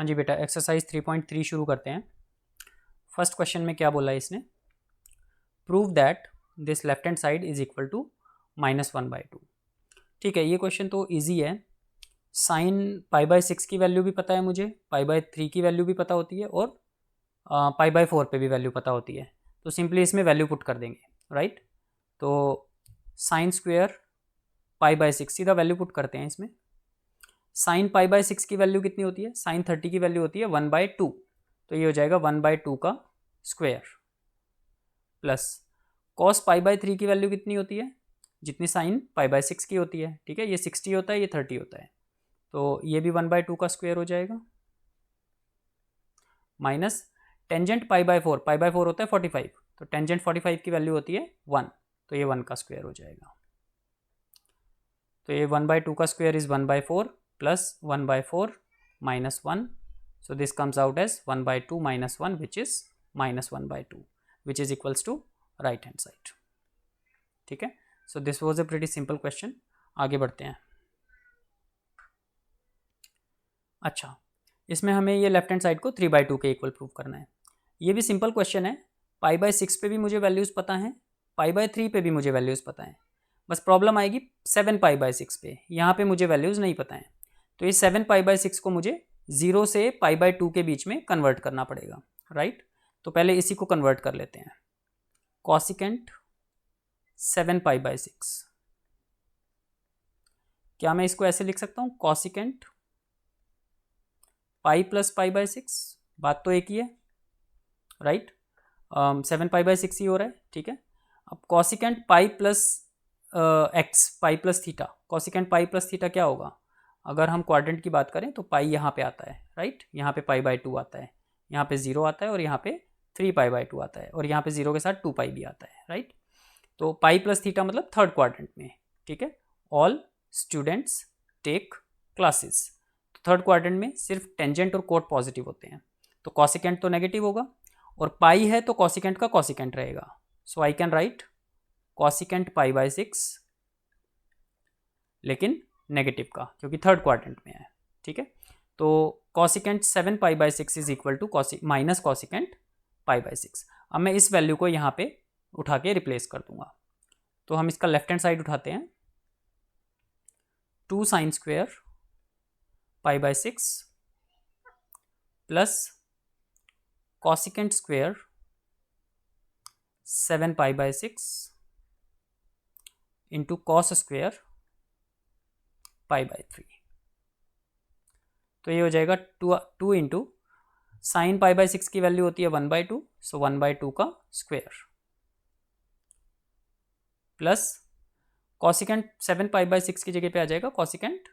हाँ जी बेटा, एक्सरसाइज 3.3 शुरू करते हैं। फर्स्ट क्वेश्चन में क्या बोला है इसने, prove that this left hand side is equal to -1/2। ठीक है, ये क्वेश्चन तो इजी है। साइन π/6 की वैल्यू भी पता है मुझे, π/3 की वैल्यू भी पता होती है और π/4 पे भी वैल्यू पता होती है। तो सिंपली इसमें वैल्यू पुट कर देंगे, राइट। तो साइन स्क्वेयर π/6 सीधा वैल्यू पुट करते हैं इसमें। साइन π/6 की वैल्यू कितनी होती है, साइन 30 की वैल्यू होती है 1/2, तो ये हो जाएगा 1/2 का स्क्वायर प्लस कॉस π/3 की वैल्यू कितनी होती है, जितनी साइन π/6 की होती है। ठीक है, ये 60 होता है, ये 30 होता है, तो ये भी 1/2 का स्क्वायर हो जाएगा माइनस टेंजेंट π/4, π/4 होता है 45, तो टेंजेंट 45 की वैल्यू होती है 1, तो ये 1 का स्क्वायर हो जाएगा। तो ये 1/2 का square is 1/4 plus 1/4 minus 1, so this comes out as 1/2 minus 1 which is -1/2 which is equals to right hand side। ठीक है, so this was a pretty simple question। आगे बढ़ते हैं। अच्छा, इसमें हमें ये लेफ्ट हैंड साइड को 3/2 के इक्वल प्रूव करना है। ये भी सिंपल क्वेश्चन है, π/6 पे भी मुझे वैल्यूज़ पता हैं, π/3 पे भी मुझे वैल्यूज़ पता हैं, बस प्रॉब्लम आएगी 7 π/6 पे, यहाँ पे मुझे वैल्यूज़ नहीं पता हैं। तो ये 7 π/6 को मुझे 0 से π/2 के बीच में कन्वर्ट करना पड़ेगा, राइट। तो पहले इसी को कन्वर्ट कर लेते हैं। कॉसिकेंट 7 π/6, क्या मैं इसको ऐसे लिख सकता हूँ, कॉसिकेंट पाई प्लस π/6, बात तो एक ही है, राइट। 7 π/6 ही हो रहा है, ठीक है। अब cosecant pi plus x, pi plus theta, cosecant pi plus theta क्या होगा, अगर हम क्वाड्रेंट की बात करें तो पाई यहाँ पे आता है, राइट, यहाँ पे π/2 आता है, यहाँ पे 0 आता है और यहाँ पे 3π/2 आता है और यहाँ पे 0 के साथ 2π भी आता है, राइट। तो पाई प्लस थीटा मतलब थर्ड क्वाड्रेंट में, ठीक है। ऑल स्टूडेंट्स टेक क्लासेस, तो थर्ड क्वाड्रेंट में सिर्फ टेंजेंट और कोट पॉजिटिव होते हैं, तो कॉसिकेंट तो नेगेटिव होगा और पाई है तो कॉसिकेंट का कॉसिकेंट रहेगा। सो आई कैन राइट कॉसिकेंट π/6, लेकिन नेगेटिव का, क्योंकि थर्ड क्वाड्रेंट में है, ठीक है। तो cosecant 7 π/6 is equal to minus cosecant π/6। अब मैं इस वैल्यू को यहाँ पे उठा के रिप्लेस कर दूंगा। तो हम इसका लेफ्ट हैंड साइड उठाते हैं, 2 sine square π/6 plus cosecant square 7 π/6 into cos square π/3। तो ये हो जाएगा 2 इंटू साइन π/6 की वैल्यू होती है 1/2, सो 1/2 का स्क्वायर प्लस कॉसिकेंट 7 π/6 की जगह पे आ जाएगा कॉसिकेंट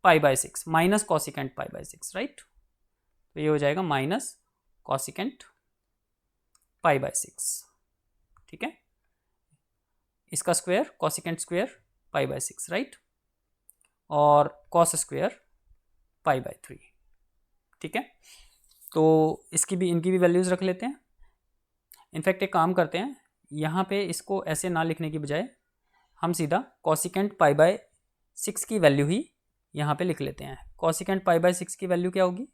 π/6 माइनस कॉसिकेंट π/6, राइट। तो ये हो जाएगा माइनस कॉसिकेंट π/6, ठीक है। इसका स्क्वायर कॉसिकेंट स्क्वायर π/6, राइट, और कॉस स्क्वायर π/3, ठीक है। तो इसकी भी, इनकी भी वैल्यूज़ रख लेते हैं। इनफैक्ट एक काम करते हैं, यहाँ पे इसको ऐसे ना लिखने की बजाय हम सीधा कॉसिकेंट π/6 की वैल्यू ही यहाँ पे लिख लेते हैं। कॉसिकेंट π/6 की वैल्यू क्या होगी,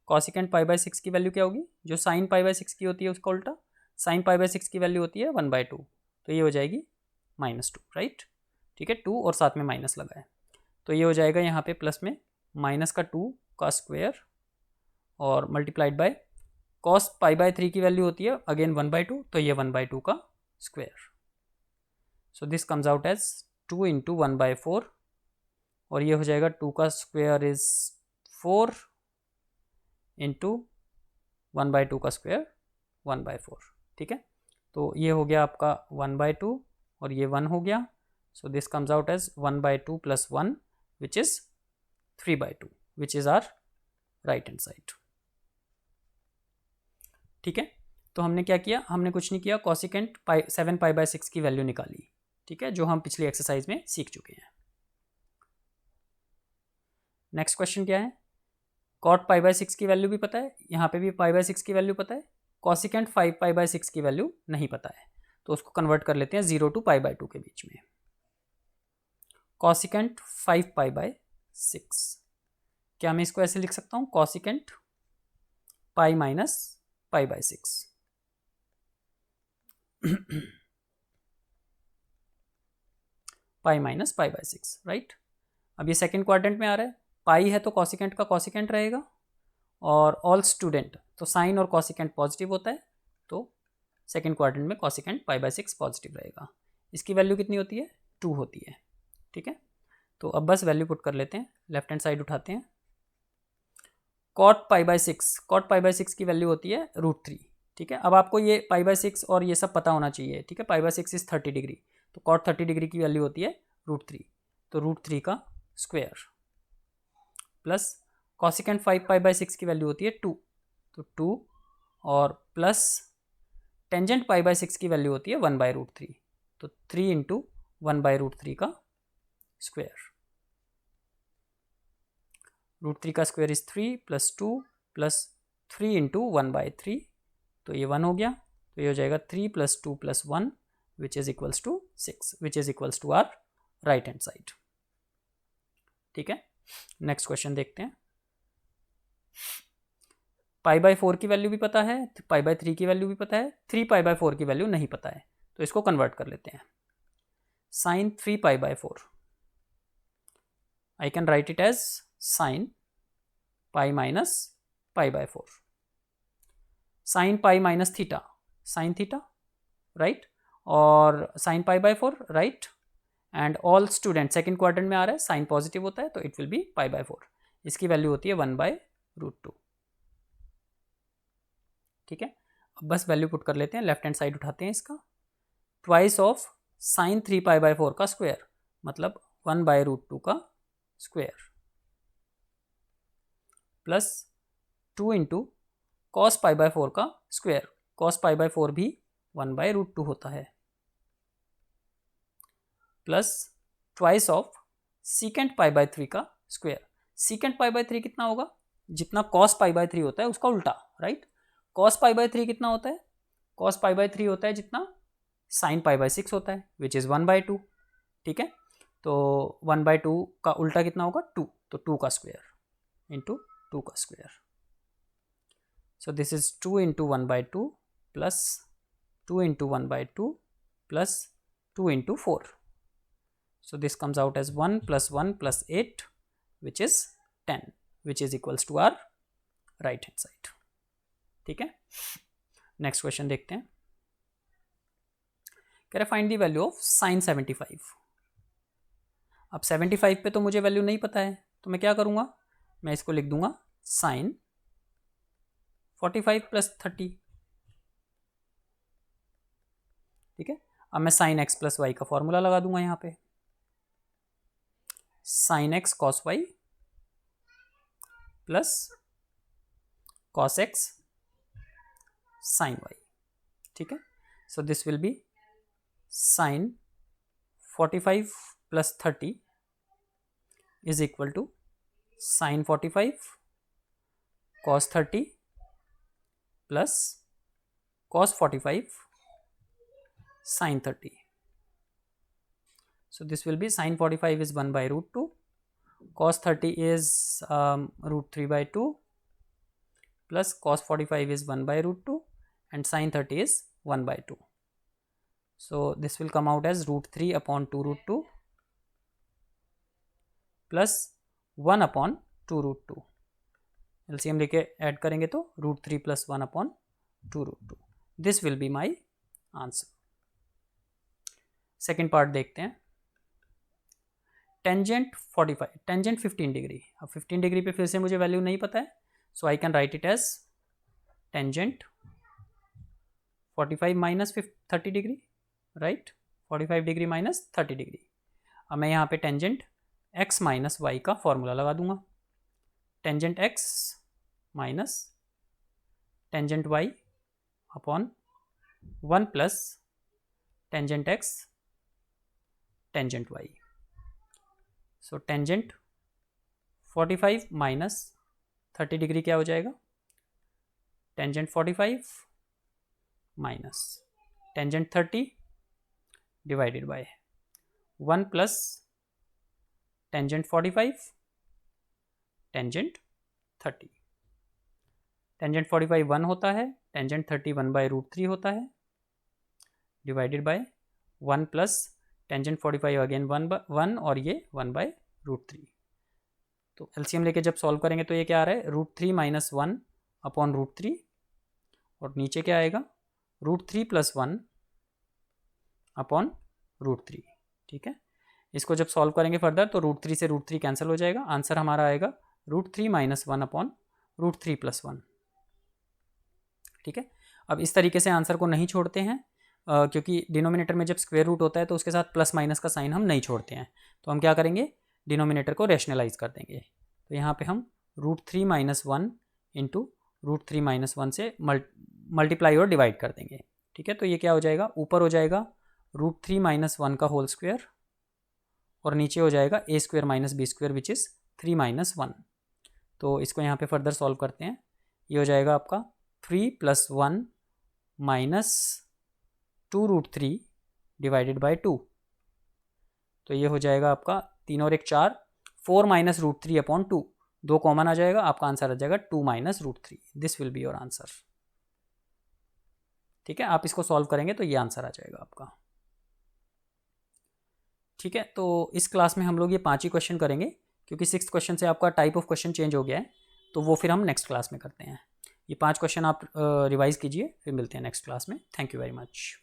कॉसिकेंट π/6 की वैल्यू क्या होगी, जो साइन π/6 की होती है उसका उल्टा, साइन π/6 की वैल्यू होती है 1/2, तो ये हो जाएगी -2, राइट, ठीक है। 2 और साथ में माइनस लगा है, तो ये हो जाएगा यहाँ पे प्लस में माइनस का 2 का स्क्वायर और मल्टीप्लाइड बाय कॉस π/3 की वैल्यू होती है अगेन 1/2, तो ये 1/2 का स्क्वायर। So this comes out as 2 into 1/4 और ये हो जाएगा 2 का स्क्वायर इज 4 इंटू 1/2 का स्क्वायर 1/4, ठीक है। तो ये हो गया आपका 1/2 और ये 1 हो गया, so this comes out as 1/2 plus 1 which is 3/2 which is our right hand side, ठीक है। तो हमने क्या किया, हमने कुछ नहीं किया, कॉसिकेंट 7 π/6 की वैल्यू निकाली, ठीक है, जो हम पिछली एक्सरसाइज में सीख चुके हैं। नेक्स्ट क्वेश्चन क्या है, कॉट π/6 की वैल्यू भी पता है, यहाँ पे भी π/6 की वैल्यू पता है, कॉसिकेंट 5 π/6 की वैल्यू नहीं पता है, तो उसको कन्वर्ट कर लेते हैं 0 टू π/2 के बीच में। कॉसिकेंट 5 π/6 क्या मैं इसको ऐसे लिख सकता हूँ, cosecant pi minus pi by 6 pi minus pi by 6, right. अब ये सेकेंड क्वाड्रेंट में आ रहा है, पाई है तो कॉसिकेंट का कॉसिकेंट रहेगा, और ऑल स्टूडेंट तो साइन और कॉसिकेंट पॉजिटिव होता है, तो सेकेंड क्वाड्रेंट में कॉसिकेंट पाई बाय 6 पॉजिटिव रहेगा। इसकी वैल्यू कितनी होती है, 2 होती है, ठीक है। तो अब बस वैल्यू पुट कर लेते हैं, लेफ्ट हैंड साइड उठाते हैं। Cot pi by 6, cot pi by 6 की वैल्यू होती है √3, ठीक है। अब आपको ये पाई बाय 6 और ये सब पता होना चाहिए, ठीक है। पाई बाय 6 इज 30 डिग्री, तो कॉट 30 डिग्री की वैल्यू होती है √3, तो √3 का square plus cosecant 5 pi by 6 की वैल्यू होती है 2, तो 2 और प्लस टेंजेंट पाई बाय 6 की वैल्यू होती है 1/√3, तो 3 इंटू 1/√3 का स्क्वायर। √3 का square is 3 plus 2 plus 3 into 1/3, तो ये 1 हो गया, तो ये हो जाएगा 3 plus 2 plus 1 which is equals to 6, which is equals to our right hand side, ठीक है। नेक्स्ट क्वेश्चन देखते हैं। पाई बाय 4 की वैल्यू भी पता है, पाई बाय 3 की वैल्यू भी पता है, 3 पाई बाय 4 की वैल्यू नहीं पता है, तो इसको कन्वर्ट कर लेते हैं। Sine 3 pi by 4, I can write it as sine pi minus pi by 4, sine pi minus theta, sine theta, right, और sine pi by 4, right, and all student second quadrant में आ रहा है, साइन पॉजिटिव होता है, तो it will be pi by 4, इसकी value होती है 1/√2, ठीक है। अब बस वैल्यू पुट कर लेते हैं, लेफ्ट हैंड साइड उठाते हैं इसका, twice of sine 3 pi by 4 का स्क्वायर, मतलब 1/√2 का square plus 2 into cos pi by 4 का स्क्वायर, कॉस पाई बाय 4 भी 1/√2 होता है, plus twice of secant pi by 3 का स्क्वायर। सीकेंट पाई बाय 3 कितना होगा, जितना कॉस पाई बाय 3 होता है उसका उल्टा, राइट। कॉस पाई बाय 3 कितना होता है, कॉस पाई बाय 3 होता है जितना साइन पाई बाय 6 होता है, विच इज़ 1/2, ठीक है। तो 1/2 का उल्टा कितना होगा, 2, तो 2 का स्क्वायर इंटू 2 का square, so this is 2 into 1/2 plus 2 into 1/2 plus 2 into 4, so this comes out as 1 plus 1 plus 8 which is 10, which is equals to our right hand side, ठीक है। नेक्स्ट क्वेश्चन देखते हैं, कह रहे find the value of sine 75। अब 75 पे तो मुझे वैल्यू नहीं पता है, तो मैं क्या करूँगा, मैं इसको लिख दूंगा साइन 45 प्लस 30, ठीक है। अब मैं साइन x प्लस वाई का फॉर्मूला लगा दूंगा यहाँ पे, sine x cos y plus cos x sine y, ठीक है। So this will be sine 45 plus 30 is equal to sine 45 cos 30 plus cos 45 sin 30. So this will be sin 45 is 1/√2, cos 30 is √3/2 plus cos 45 is 1/√2 and sin 30 is 1/2. So this will come out as √3 upon 2√2 plus 1 upon 2√2. LCM लेके add करेंगे तो √3 plus 1 upon 2√2. This will be my answer. Second part देखते हैं, tangent 45, tangent 15 degree. अब 15 degree पे फिर से मुझे वैल्यू नहीं पता है, so I can write it as tangent 45 minus 30 degree, right, 45 degree minus 30 degree. अब मैं यहाँ पे टेंजेंट x माइनस वाई का फॉर्मूला लगा दूंगा, tangent x minus tangent y upon 1 plus tangent x tangent y। So tangent 45 minus 30 degree क्या हो जाएगा, tangent 45 minus tangent 30 divided by 1 plus tangent 45 tangent 30। Tangent 45 1 होता है, टेंजेंट 30 1/√3 होता है, divided by 1 plus tangent 45 again 1 और ये 1/√3। तो एलसीएम लेके जब सॉल्व करेंगे तो ये क्या आ रहा है, √3 - 1 अपॉन √3, और नीचे क्या आएगा, √3 + 1 अपॉन √3। ठीक है, इसको जब सॉल्व करेंगे फर्दर तो √3 से √3 कैंसिल हो जाएगा, आंसर हमारा आएगा √3 - 1 अपॉन √3 + 1। ठीक है, अब इस तरीके से आंसर को नहीं छोड़ते हैं क्योंकि डिनोमिनेटर में जब स्क्वायर रूट होता है तो उसके साथ प्लस माइनस का साइन हम नहीं छोड़ते हैं, तो हम क्या करेंगे, डिनोमिनेटर को रैशनलाइज कर देंगे। तो यहाँ पे हम √3 - 1 इंटू √3 - 1 से मल्टीप्लाई और डिवाइड कर देंगे। ठीक है, तो ये क्या हो जाएगा, ऊपर हो जाएगा √3 - 1 का होल स्क्वायर, और नीचे हो जाएगा a² - b² विच इज़ 3 - 1। तो इसको यहाँ पे फर्दर सॉल्व करते हैं, ये हो जाएगा आपका 3 + 1 माइनस 2√3 डिवाइडेड बाय 2। तो ये हो जाएगा आपका 3 और 1 4, 4 - √3 अपॉन 2, 2 कॉमन आ जाएगा, आपका आंसर आ जाएगा 2 - √3। This will be your answer. ठीक है, आप इसको सॉल्व करेंगे तो ये आंसर आ जाएगा आपका। ठीक है, तो इस क्लास में हम लोग ये 5 ही क्वेश्चन करेंगे, क्योंकि 6th क्वेश्चन से आपका टाइप ऑफ क्वेश्चन चेंज हो गया है, तो वो फिर हम नेक्स्ट क्लास में करते हैं। ये 5 क्वेश्चन आप रिवाइज कीजिए, फिर मिलते हैं नेक्स्ट क्लास में। Thank you very much.